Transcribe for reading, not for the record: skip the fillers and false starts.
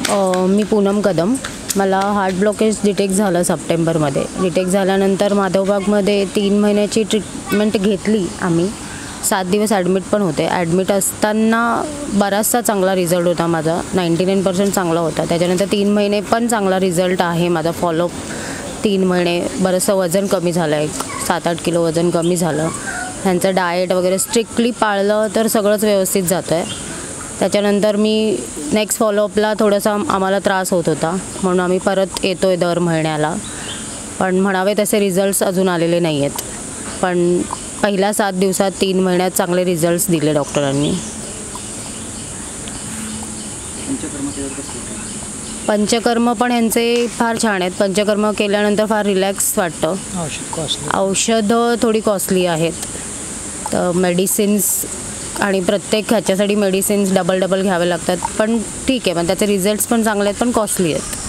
मी पूनम कदम. मला heart blockage detect झालं सप्टेंबरमध्ये. डिटेक्ट झाल्यानंतर माधवबागमध्ये 3 महिन्याची ट्रीटमेंट घेतली आम्ही. 7 दिवस ॲडमिट पण होते. ॲडमिट असताना बराचसा चांगला रिझल्ट होता माझा. 99% चांगला होता. त्याच्यानंतर 3 महिने पण चांगला रिझल्ट आहे माझा. फॉलोअप 3 महिने बरंचसं वजन कमी झालं आहे. 7-8 किलो वजन कमी झालं. ह्यांचं डाएट वगैरे स्ट्रिक्टली पाळलं तर सगळंच व्यवस्थित जातं आहे. त्याच्यानंतर मी नेक्स्ट फॉलोअपला थोडासा आम्हाला त्रास होत होता, म्हणून आम्ही परत येतो आहे दर महिन्याला. पण म्हणावे तसे रिझल्ट्स अजून आलेले नाही आहेत. पण पहिल्या 7 दिवसात 3 महिन्यात चांगले रिझल्ट्स दिले डॉक्टरांनी. पंचकर्म पण यांचे फार छान आहेत. पंचकर्म केल्यानंतर फार रिलॅक्स वाटतं. औषधं थोडी कॉस्टली आहेत. तर मेडिसिन्स आणि प्रत्येक ह्याच्यासाठी मेडिसिन्स डबल घ्यावे लागतात. पण ठीक आहे, पण त्याचे रिझल्ट्स पण चांगले आहेत, पण कॉस्टली आहेत.